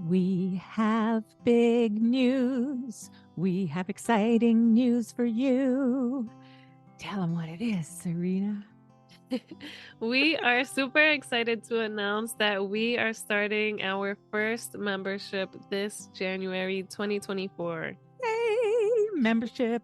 We have big news. We have exciting news for you. Tell them what it is, Sareena. We are super excited to announce that we are starting our first membership this January 2024. Yay! Membership.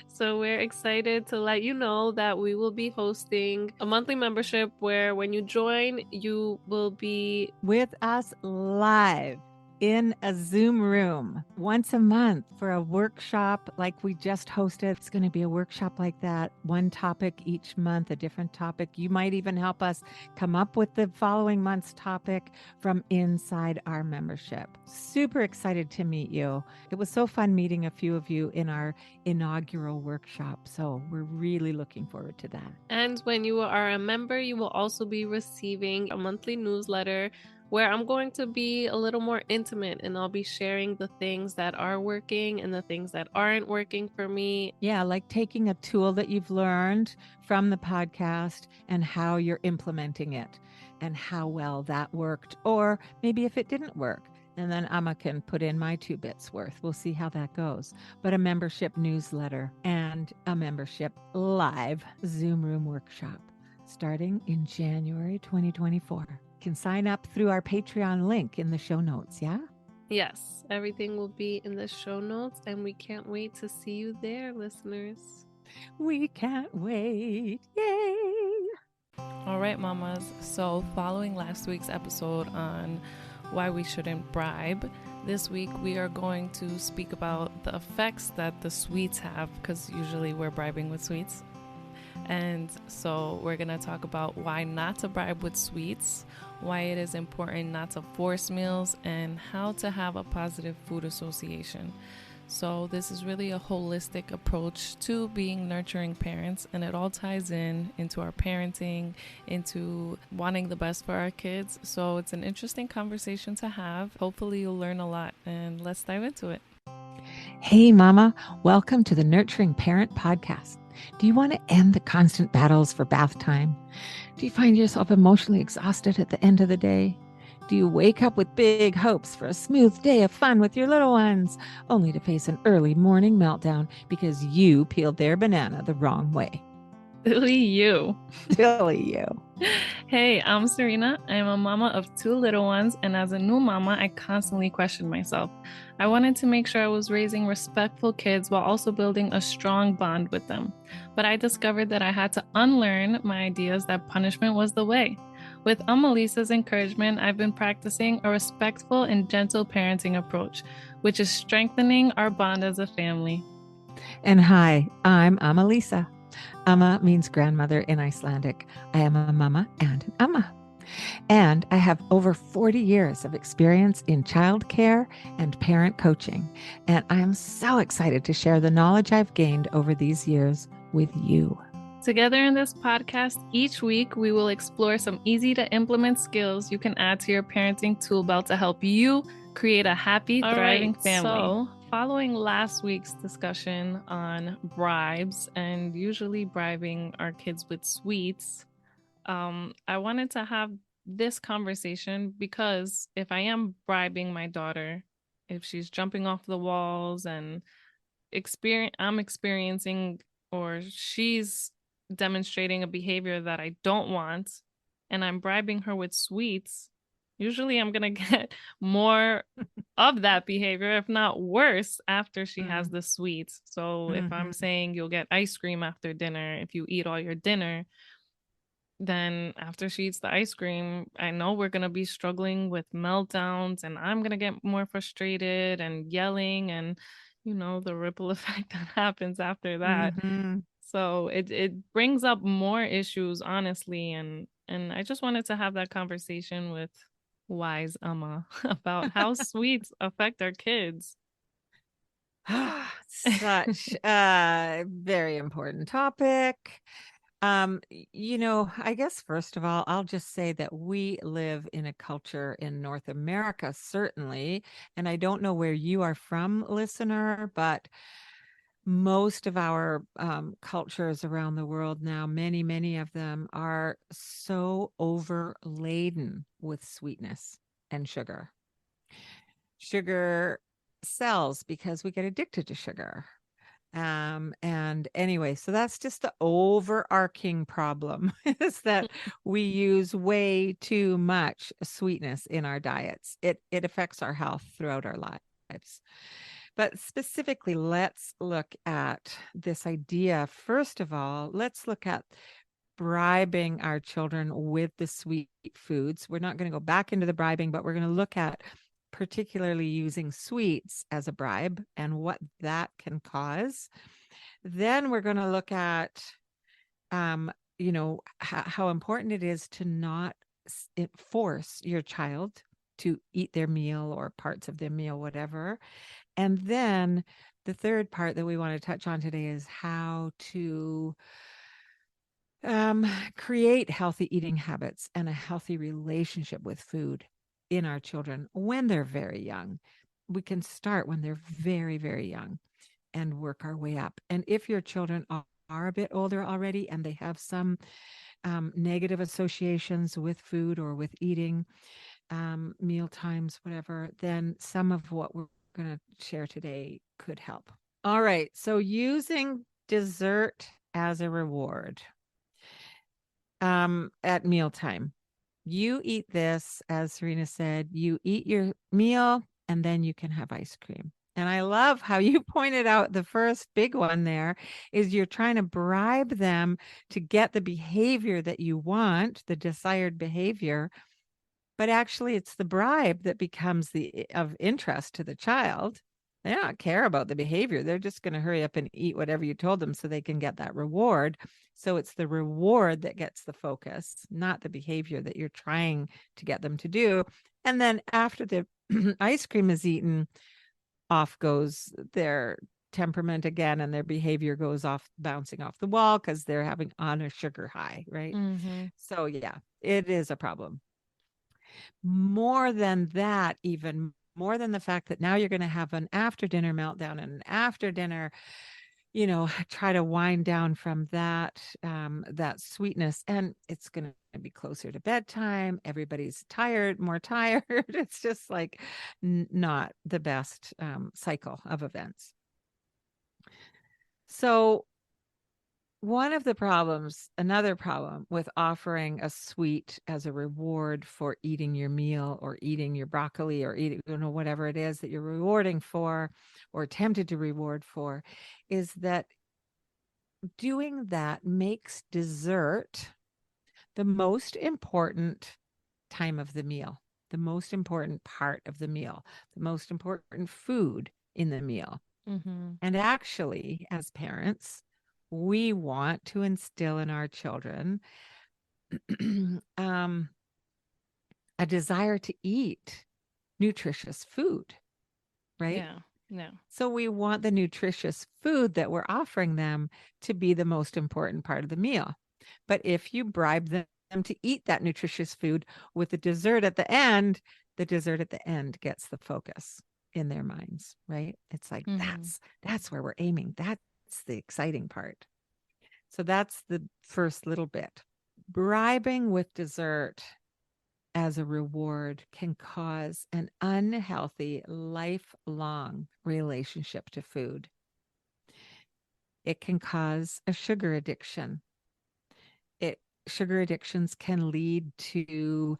So we're excited to let you know that we will be hosting a monthly membership where when you join, you will be With us live in a Zoom room once a month for a workshop like we just hosted. It's going to be a workshop like that, one topic each month, a different topic. You might even help us come up with the following month's topic from inside our membership. Super excited to meet you. It was so fun meeting a few of you in our inaugural workshop. So we're really looking forward to that. And when you are a member, you will also be receiving a monthly newsletter where I'm going to be a little more intimate and I'll be sharing the things that are working and the things that aren't working for me. Yeah, like taking a tool that you've learned from the podcast and how you're implementing it and how well that worked, or maybe if it didn't work. And then Amma can put in my 2 bits worth. We'll see how that goes. But a membership newsletter and a membership live Zoom room workshop starting in January 2024. Can sign up through our Patreon link in the show notes. Yeah. Yes, everything will be in the show notes, and we can't wait to see you there, listeners. We can't wait. Yay. All right, mamas. So, following last week's episode on why we shouldn't bribe, this week we are going to speak about the effects that the sweets have, because usually we're bribing with sweets. And so we're going to talk about why not to bribe with sweets, why it is important not to force meals, and how to have a positive food association. So this is really a holistic approach to being nurturing parents, and it all ties into our parenting, into wanting the best for our kids. So it's an interesting conversation to have. Hopefully you'll learn a lot, and let's dive into it. Hey, Mama, welcome to the Nurturing Parent Podcast. Do you want to end the constant battles for bath time? Do you find yourself emotionally exhausted at the end of the day? Do you wake up with big hopes for a smooth day of fun with your little ones, only to face an early morning meltdown because you peeled their banana the wrong way? Silly you. Silly you. Hey, I'm Sareena. I'm a mama of 2 little ones, and as a new mama, I constantly questioned myself. I wanted to make sure I was raising respectful kids while also building a strong bond with them. But I discovered that I had to unlearn my ideas that punishment was the way. With Lisa's encouragement, I've been practicing a respectful and gentle parenting approach, which is strengthening our bond as a family. And hi, I'm Lisa. Amma means grandmother in Icelandic. I am a mama and an amma. And I have over 40 years of experience in childcare and parent coaching. And I am so excited to share the knowledge I've gained over these years with you. Together in this podcast, each week we will explore some easy to implement skills you can add to your parenting tool belt to help you create a happy, thriving family. So, following last week's discussion on bribes and usually bribing our kids with sweets, I wanted to have this conversation because if I am bribing my daughter, if she's jumping off the walls and I'm experiencing or she's demonstrating a behavior that I don't want and I'm bribing her with sweets, usually I'm going to get more of that behavior, if not worse, after she has the sweets. So if I'm saying you'll get ice cream after dinner, if you eat all your dinner, then after she eats the ice cream, I know we're going to be struggling with meltdowns and I'm going to get more frustrated and yelling and, the ripple effect that happens after that. So it brings up more issues, honestly. And I just wanted to have that conversation with wise Amma about how sweets affect our kids. Such a very important topic. I guess first of all, I'll just say that we live in a culture in North America, certainly, and I don't know where you are from, listener, but most of our cultures around the world now, many of them are so overladen with sweetness and sugar. Sugar sells because we get addicted to sugar. And anyway, so that's just the overarching problem is that we use way too much sweetness in our diets. It affects our health throughout our lives. But specifically, let's look at this idea. First of all, let's look at bribing our children with the sweet foods. We're not going to go back into the bribing, but we're going to look at particularly using sweets as a bribe and what that can cause. Then we're going to look at, how important it is to not force your child to eat their meal or parts of their meal, whatever. And then the third part that we want to touch on today is how to create healthy eating habits and a healthy relationship with food in our children when they're very young. We can start when they're very, very young and work our way up. And if your children are a bit older already and they have some negative associations with food or with eating, meal times, whatever, then some of what we're going to share today could help. All right. So using dessert as a reward at mealtime. You eat this, as Sareena said, you eat your meal and then you can have ice cream. And I love how you pointed out the first big one there is you're trying to bribe them to get the behavior that you want, the desired behavior. But actually, it's the bribe that becomes of interest to the child. They don't care about the behavior. They're just going to hurry up and eat whatever you told them so they can get that reward. So it's the reward that gets the focus, not the behavior that you're trying to get them to do. And then after the ice cream is eaten, off goes their temperament again, and their behavior goes off, bouncing off the wall because they're having on a sugar high, right? Mm-hmm. So yeah, it is a problem. More than that, even more than the fact that now you're going to have an after dinner meltdown and an after dinner, try to wind down from that sweetness, and it's going to be closer to bedtime. Everybody's tired, more tired. It's just like not the best cycle of events. So another problem with offering a sweet as a reward for eating your meal or eating your broccoli or eating, whatever it is that you're rewarding for or tempted to reward for, is that doing that makes dessert the most important time of the meal, the most important part of the meal, the most important food in the meal. Mm-hmm. And actually, as parents, we want to instill in our children a desire to eat nutritious food, right? Yeah. Yeah. So we want the nutritious food that we're offering them to be the most important part of the meal. But if you bribe them to eat that nutritious food with the dessert at the end gets the focus in their minds, right? It's like that's where we're aiming. That's the exciting part. So that's the first little bit. Bribing with dessert as a reward can cause an unhealthy, lifelong relationship to food. It can cause a sugar addiction. Sugar addictions can lead to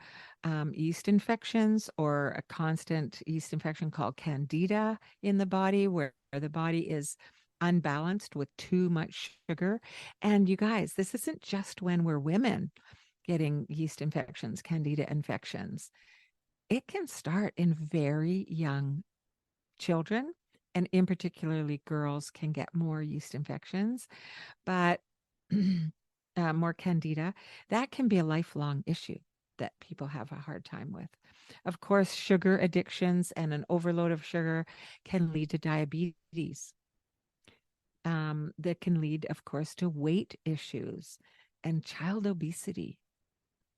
yeast infections or a constant yeast infection called candida in the body, where the body is unbalanced with too much sugar. And you guys, this isn't just when we're women getting yeast infections, candida infections. It can start in very young children, and in particularly girls can get more yeast infections, but more candida. That can be a lifelong issue that people have a hard time with. Of course, sugar addictions and an overload of sugar can lead to diabetes. That can lead, of course, to weight issues and child obesity.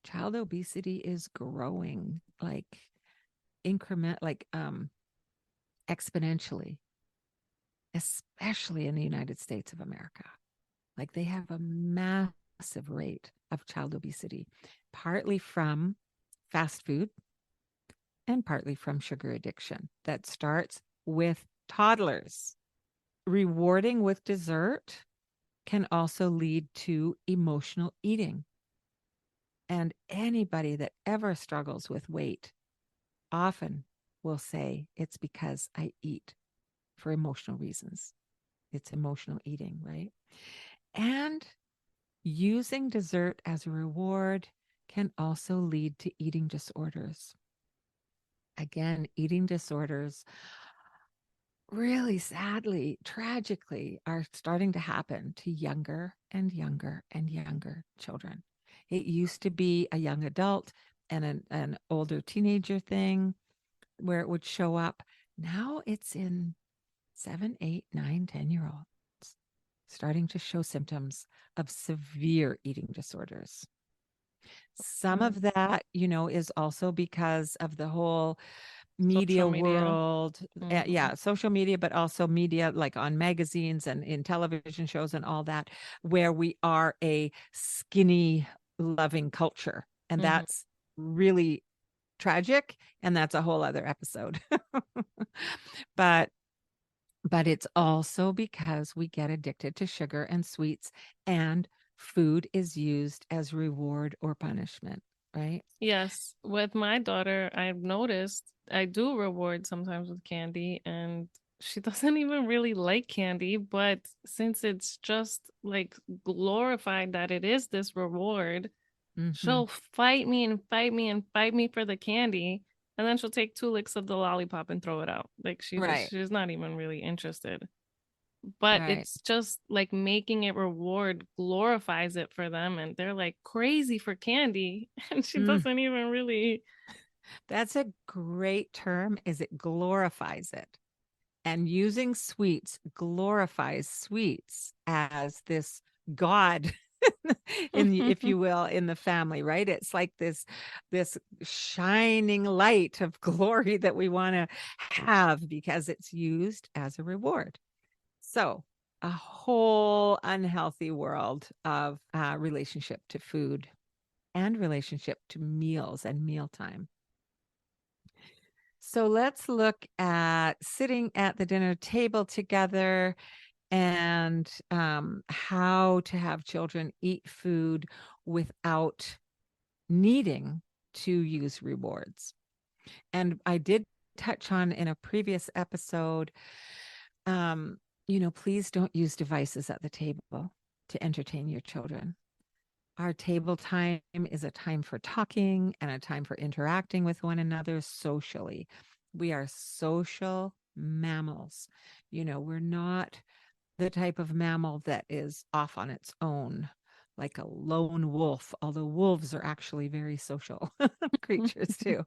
Child obesity is growing like exponentially. especially in the United States of America. Like they have a massive rate of child obesity, partly from fast food and partly from sugar addiction that starts with toddlers. Rewarding with dessert can also lead to emotional eating. And anybody that ever struggles with weight often will say it's because I eat for emotional reasons. It's emotional eating, right? And using dessert as a reward can also lead to eating disorders. Again, eating disorders really sadly, tragically, are starting to happen to younger and younger and younger children. It used to be a young adult and an older teenager thing where it would show up. Now it's in 7, 8, 9, 10-year olds starting to show symptoms of severe eating disorders. Some of that, is also because of the whole media Social media. world. Mhm. Yeah, social media, but also media like on magazines and in television shows and all that, where we are a skinny loving culture. And Mhm. that's really tragic. And that's a whole other episode. but but it's also because we get addicted to sugar and sweets, and food is used as reward or punishment, right? Yes, with my daughter, I've noticed I do reward sometimes with candy, and she doesn't even really like candy. But since it's just like glorified that it is this reward, Mm-hmm. she'll fight me and fight me and fight me for the candy. And then she'll take 2 licks of the lollipop and throw it out. Like Right, she's not even really interested. But right. it's just like making it reward glorifies it for them, and they're like crazy for candy, and she Mm. doesn't even really. That's a great term, is it glorifies it. And using sweets glorifies sweets as this god in if you will in the family, right? It's like this shining light of glory that we want to have because it's used as a reward. So a whole unhealthy world of relationship to food and relationship to meals and mealtime. So let's look at sitting at the dinner table together and how to have children eat food without needing to use rewards. And I did touch on in a previous episode, um, please don't use devices at the table to entertain your children. Our table time is a time for talking and a time for interacting with one another socially. We are social mammals. We're not the type of mammal that is off on its own, like a lone wolf, although wolves are actually very social creatures too.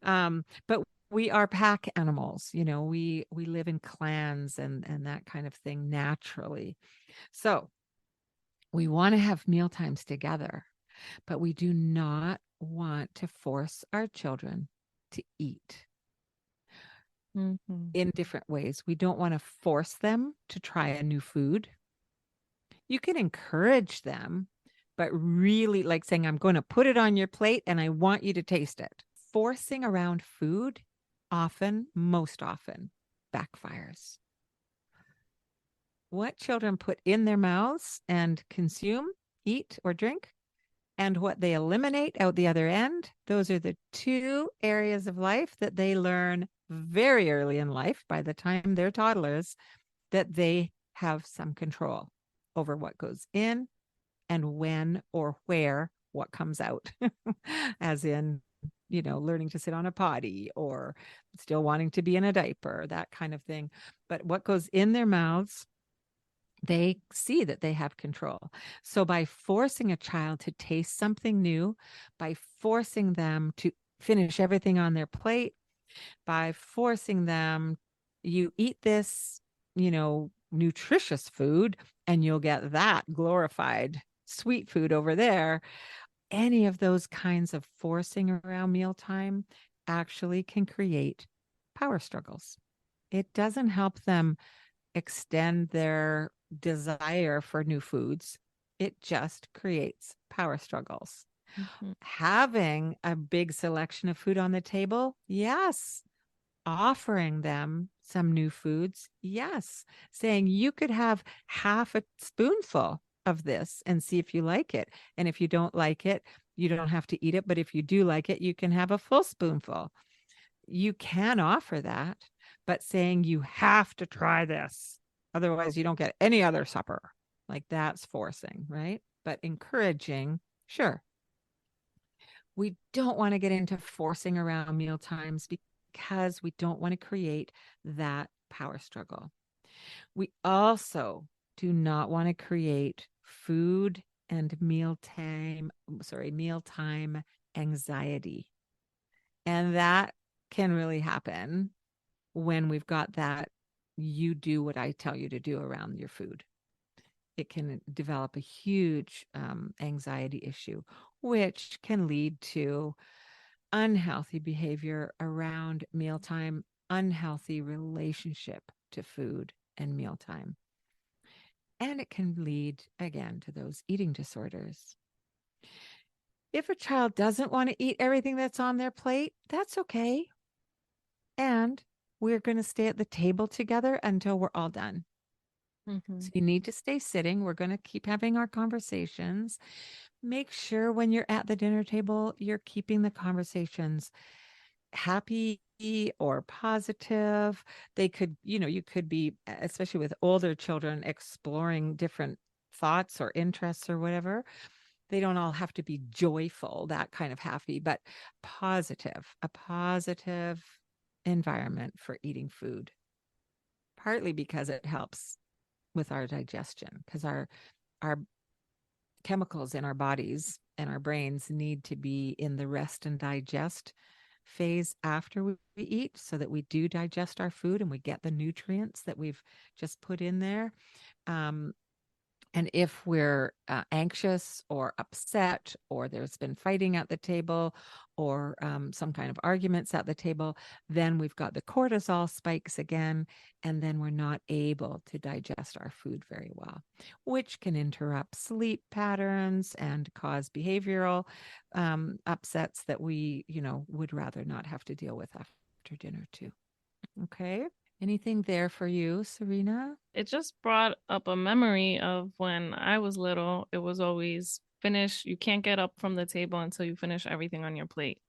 But we are pack animals. We live in clans and that kind of thing naturally. So we want to have meal times together, but we do not want to force our children to eat Mhm. in different ways. We don't want to force them to try a new food. You can encourage them, but really like saying, I'm going to put it on your plate and I want you to taste it. Forcing around food most often backfires. What children put in their mouths and consume, eat, or drink, and what they eliminate out the other end, those are the two areas of life that they learn very early in life, by the time they're toddlers, that they have some control over what goes in and when or where what comes out, as in, learning to sit on a potty or still wanting to be in a diaper, that kind of thing. But what goes in their mouths, they see that they have control. So by forcing a child to taste something new, by forcing them to finish everything on their plate, by forcing them, you eat this, nutritious food, and you'll get that glorified sweet food over there. Any of those kinds of forcing around mealtime actually can create power struggles. It doesn't help them extend their desire for new foods. It just creates power struggles. Mhm. Having a big selection of food on the table, yes. Offering them some new foods, yes. Saying you could have half a spoonful of this and see if you like it. And if you don't like it, you don't have to eat it. But if you do like it, you can have a full spoonful. You can offer that, but saying you have to try this, otherwise you don't get any other supper, like that's forcing, right? But encouraging, sure. We don't want to get into forcing around meal times because we don't want to create that power struggle. We also do not want to create food and mealtime anxiety. And that can really happen when we've got that you do what I tell you to do around your food. It can develop a huge anxiety issue, which can lead to unhealthy behavior around mealtime, unhealthy relationship to food and mealtime. And it can lead again to those eating disorders. If a child doesn't want to eat everything that's on their plate, that's okay. And we're going to stay at the table together until we're all done. So Mhm. you need to stay sitting. We're going to keep having our conversations. Make sure when you're at the dinner table, you're keeping the conversations happy or positive. They could, you could be, especially with older children, exploring different thoughts or interests or whatever. They don't all have to be joyful, that kind of happy, but a positive environment for eating food, partly because it helps with our digestion, because our chemicals in our bodies and our brains need to be in the rest and digest phase after we eat, so that we do digest our food and we get the nutrients that we've just put in there. Um, and if we're anxious or upset, or there's been fighting at the table, or some kind of arguments at the table, then we've got the cortisol spikes again. And then we're not able to digest our food very well, which can interrupt sleep patterns and cause behavioral upsets that we, would rather not have to deal with after dinner, too. Okay. Anything there for you, Sareena? It just brought up a memory of when I was little. It was always finish. You can't get up from the table until you finish everything on your plate.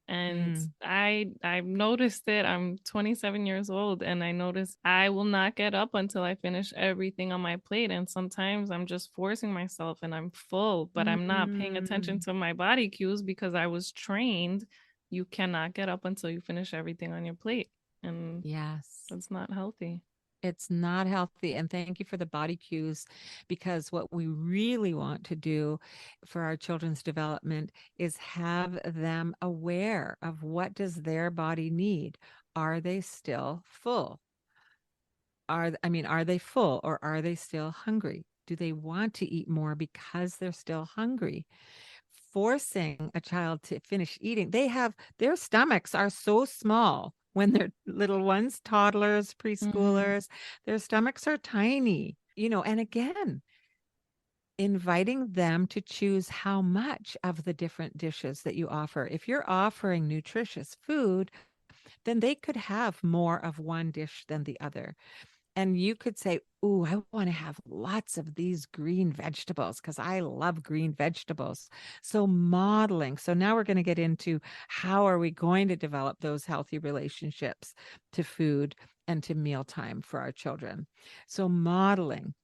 And Mm. I've noticed it. I'm 27 years old, and I notice I will not get up until I finish everything on my plate. And sometimes I'm just forcing myself and I'm full, but I'm not paying attention Mm. to my body cues because I was trained you cannot get up until you finish everything on your plate. And Yes. that's not healthy. It's not healthy. And thank you for the body cues, because what we really want to do for our children's development is have them aware of what does their body need. Are they still full? Are they full, or are they still hungry? Do they want to eat more because they're still hungry? Forcing a child to finish eating, their stomachs are so small when they're little ones, toddlers, Mm, preschoolers, their stomachs are tiny, and again, inviting them to choose how much of the different dishes that you offer. If you're offering nutritious food, then they could have more of one dish than the other. And you could say, "Ooh, I want to have lots of these green vegetables because I love green vegetables." So modeling. So now we're going to get into how are we going to develop those healthy relationships to food and to mealtime for our children. So modeling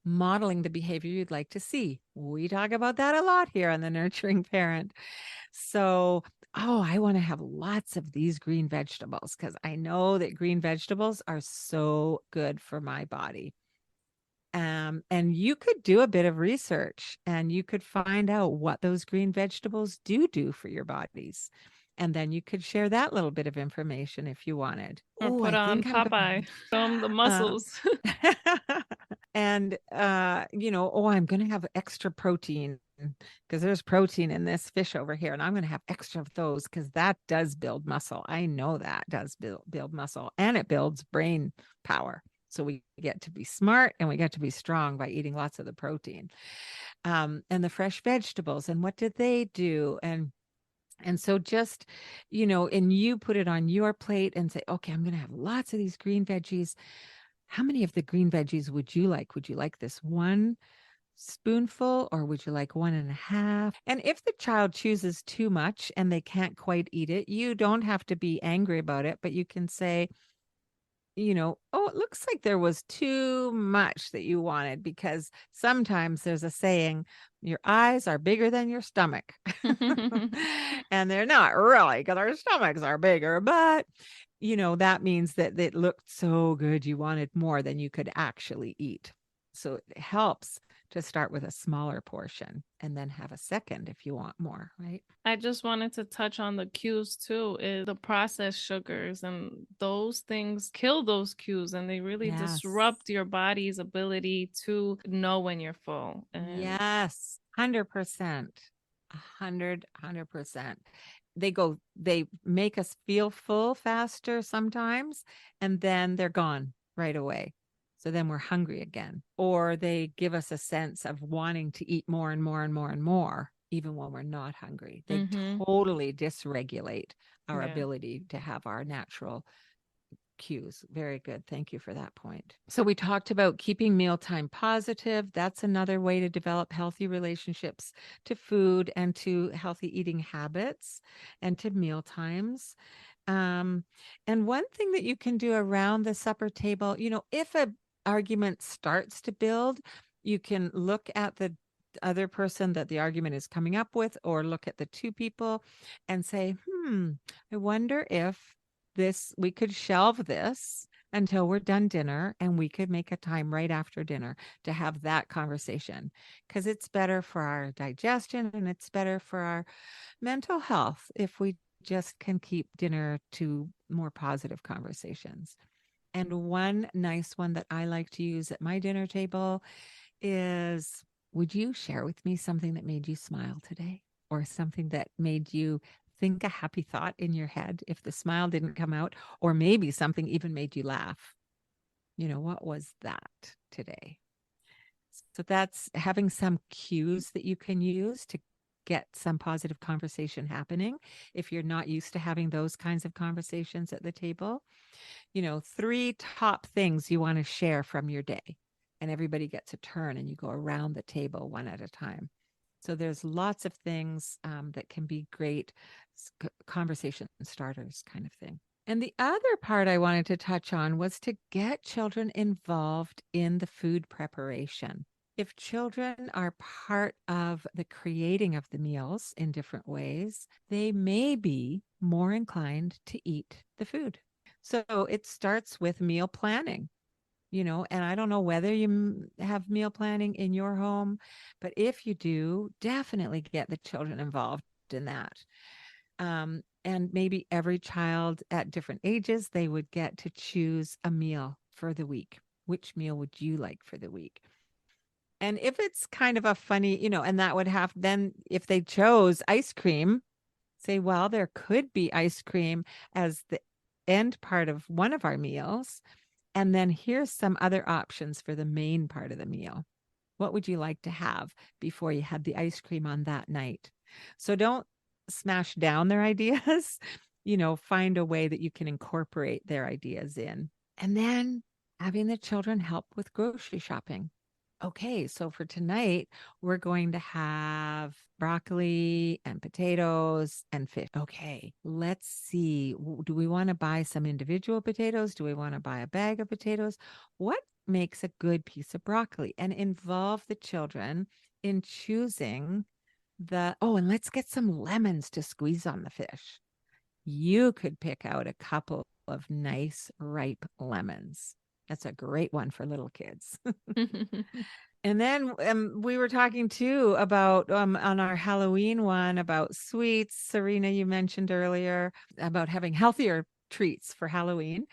the behavior you'd like to see. We talk about that a lot here on the Nurturing Parent. So, oh, I want to have lots of these green vegetables because I know that green vegetables are so good for my body. And you could do a bit of research and you could find out what those green vegetables do for your bodies. And then you could share that little bit of information if you wanted. or Oh, put I on think I'm going Popeye, show them the to. muscles. And oh, I'm going to have extra protein because there's protein in this fish over here, and I'm going to have extra of those because that does build muscle. I know that does build muscle, and it builds brain power. So we get to be smart and we get to be strong by eating lots of the protein. And the fresh vegetables. And what did they do? And so just, and you put it on your plate and say, okay, I'm going to have lots of these green veggies. How many of the green veggies would you like? Would you like this one spoonful or would you like one and a half? And if the child chooses too much and they can't quite eat it, you don't have to be angry about it, but you can say, oh, it looks like there was too much that you wanted, because sometimes there's a saying, your eyes are bigger than your stomach. And they're not really, because our stomachs are bigger, but that means that it looked so good you wanted more than you could actually eat. So it helps to start with a smaller portion and then have a second if you want more, right? I just wanted to touch on the cues too, is the processed sugars, and those things kill those cues and they really Yes. disrupt your body's ability to know when you're full. And Yes, 100%. 100%. They make us feel full faster sometimes, and then they're gone right away. So then we're hungry again, or they give us a sense of wanting to eat more and more and more and more, even when we're not hungry. They totally dysregulate our ability to have our natural cues. Very good. Thank you for that point. So we talked about keeping mealtime positive. That's another way to develop healthy relationships to food and to healthy eating habits and to meal times. And one thing that you can do around the supper table, if a argument starts to build, you can look at the other person that the argument is coming up with, or look at the two people and say, I wonder if we could shelve this until we're done dinner, and we could make a time right after dinner to have that conversation, because it's better for our digestion and it's better for our mental health if we just can keep dinner to more positive conversations. And one nice one that I like to use at my dinner table is, would you share with me something that made you smile today, or something that made you think a happy thought in your head if the smile didn't come out, or maybe something even made you laugh? What was that today? So that's having some cues that you can use to get some positive conversation happening if you're not used to having those kinds of conversations at the table. 3 top things you want to share from your day, and everybody gets a turn and you go around the table one at a time. So there's lots of things that can be great conversation starters kind of thing. And the other part I wanted to touch on was to get children involved in the food preparation. If children are part of the creating of the meals in different ways, they may be more inclined to eat the food. So it starts with meal planning. And I don't know whether you have meal planning in your home, but if you do, definitely get the children involved in that. And maybe every child at different ages, they would get to choose a meal for the week. Which meal would you like for the week? And if it's kind of a funny, and that would have, then if they chose ice cream, say, well, there could be ice cream as the end part of one of our meals. And then here's some other options for the main part of the meal. What would you like to have before you had the ice cream on that night? So don't smash down their ideas, find a way that you can incorporate their ideas in. And then having the children help with grocery shopping. Okay, so for tonight, we're going to have broccoli and potatoes and fish. Okay, let's see. Do we want to buy some individual potatoes? Do we want to buy a bag of potatoes? What makes a good piece of broccoli? And involve the children in choosing and let's get some lemons to squeeze on the fish. You could pick out a couple of nice ripe lemons. That's a great one for little kids. And then we were talking too about on our Halloween one about sweets. Sareena, you mentioned earlier about having healthier treats for Halloween.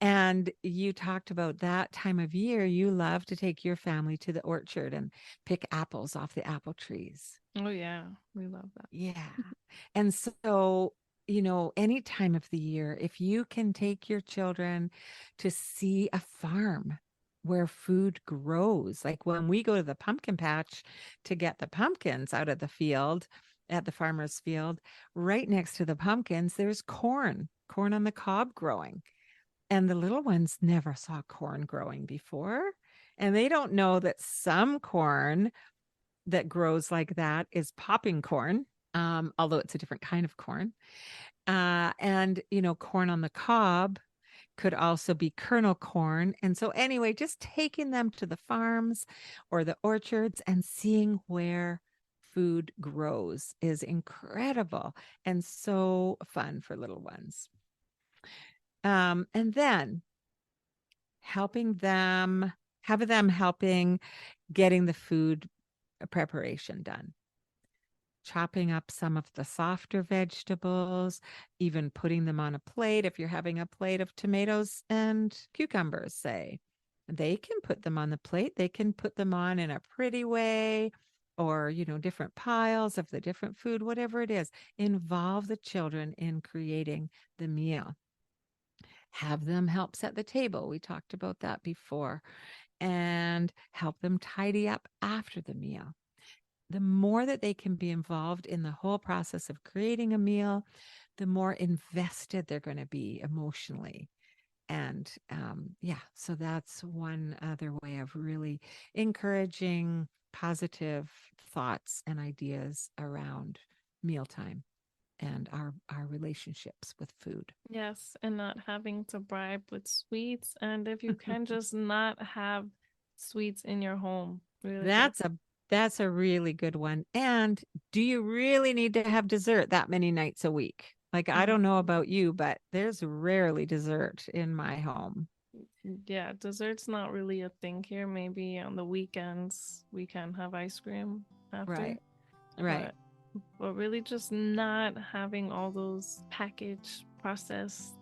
And you talked about that time of year. You love to take your family to the orchard and pick apples off the apple trees. Oh yeah, we love that. Yeah. And so any time of the year, if you can take your children to see a farm where food grows, like when we go to the pumpkin patch to get the pumpkins out of the field at the farmer's field, right next to the pumpkins, there's corn on the cob growing. And the little ones never saw corn growing before. And they don't know that some corn that grows like that is popping corn, although it's a different kind of corn. And, corn on the cob could also be kernel corn. And so, anyway, just taking them to the farms or the orchards and seeing where food grows is incredible and so fun for little ones. And then helping them, having them helping getting the food preparation done, chopping up some of the softer vegetables, even putting them on a plate. If you're having a plate of tomatoes and cucumbers, say, they can put them on the plate. They can put them on in a pretty way, or, different piles of the different food, whatever it is. Involve the children in creating the meal. Have them help set the table. We talked about that before. And help them tidy up after the meal. The more that they can be involved in the whole process of creating a meal, the more invested they're going to be emotionally. And so that's one other way of really encouraging positive thoughts and ideas around mealtime and our relationships with food. Yes, and not having to bribe with sweets. And if you can just not have sweets in your home. Really, That's a really good one. And do you really need to have dessert that many nights a week? Like, I don't know about you, but there's rarely dessert in my home. Yeah, dessert's not really a thing here. Maybe on the weekends we can have ice cream after. Right. But really just not having all those packaged, processed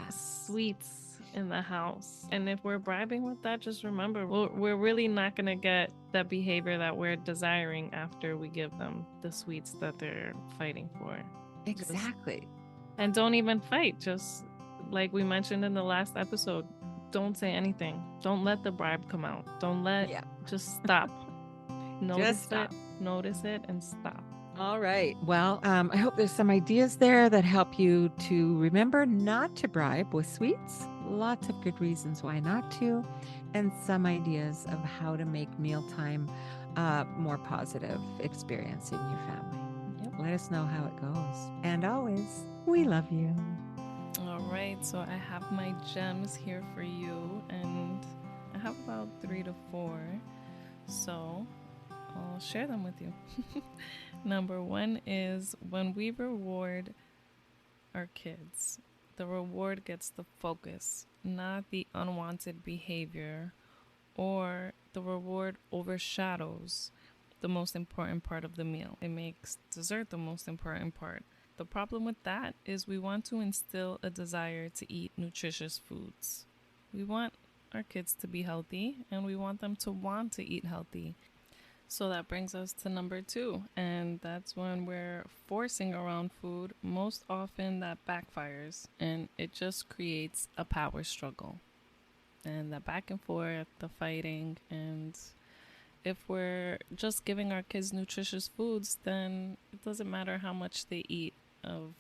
sweets in the house. And if we're bribing with that, just remember, we're really not going to get that behavior that we're desiring after we give them the sweets that they're fighting for. Exactly. And don't even fight. Just like we mentioned in the last episode, don't say anything. Don't let the bribe come out. Just stop. Notice it and stop. All right. Well, I hope there's some ideas there that help you to remember not to bribe with sweets. Lots of good reasons why not to, and some ideas of how to make mealtime a more positive experience in your family. Yep. Let us know how it goes. And always, we love you. All right. So I have my gems here for you, and I have about 3 to 4. So I'll share them with you. Number 1 is when we reward our kids, the reward gets the focus, not the unwanted behavior, or the reward overshadows the most important part of the meal. It makes dessert the most important part. The problem with that is we want to instill a desire to eat nutritious foods. We want our kids to be healthy, and we want them to want to eat healthy. So that brings us to number 2, and that's when we're forcing around food. Most often that backfires, and it just creates a power struggle. And the back and forth, the fighting, and if we're just giving our kids nutritious foods, then it doesn't matter how much they eat of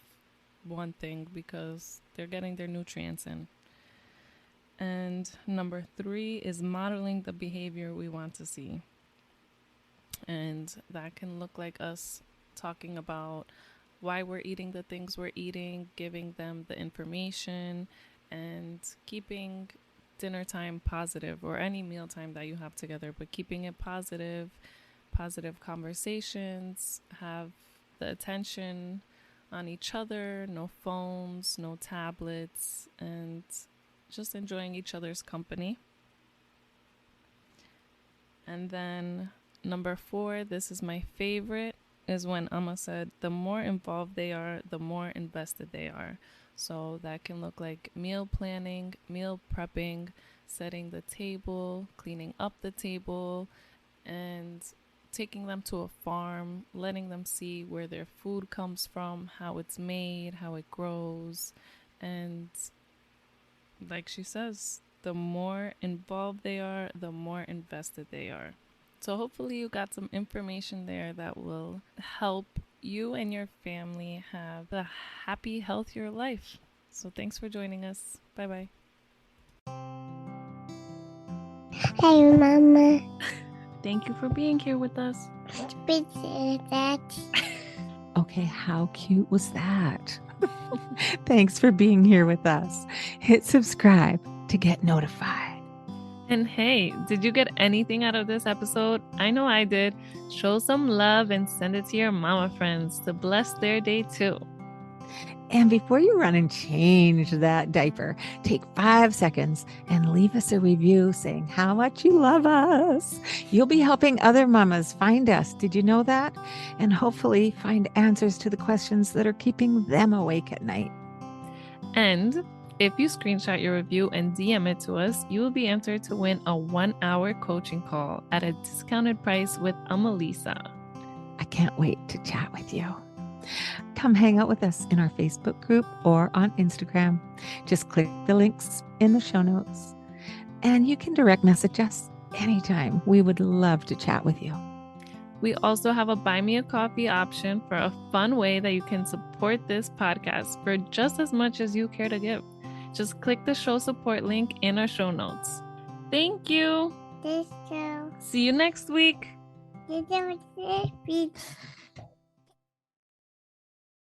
one thing because they're getting their nutrients in. And number 3 is modeling the behavior we want to see. And that can look like us talking about why we're eating the things we're eating, giving them the information, and keeping dinner time positive, or any meal time that you have together, but keeping it positive conversations, have the attention on each other, no phones, no tablets, and just enjoying each other's company. And then number 4, this is my favorite, is when Amma said the more involved they are, the more invested they are. So that can look like meal planning, meal prepping, setting the table, cleaning up the table, and taking them to a farm, letting them see where their food comes from, how it's made, how it grows. And like she says, the more involved they are, the more invested they are. So hopefully you got some information there that will help you and your family have a happy, healthier life. So thanks for joining us. Bye-bye. Hey, Mama. Thank you for being here with us. Okay, how cute was that? Thanks for being here with us. Hit subscribe to get notified. And hey, did you get anything out of this episode? I know I did. Show some love and send it to your mama friends to bless their day too. And before you run and change that diaper, take 5 seconds and leave us a review saying how much you love us. You'll be helping other mamas find us. Did you know that? And hopefully find answers to the questions that are keeping them awake at night. And if you screenshot your review and DM it to us, you will be entered to win a 1-hour coaching call at a discounted price with Melissa. I can't wait to chat with you. Come hang out with us in our Facebook group or on Instagram. Just click the links in the show notes. And you can direct message us anytime. We would love to chat with you. We also have a buy me a coffee option for a fun way that you can support this podcast for just as much as you care to give. Just click the show support link in our show notes. Thank you. See you next week.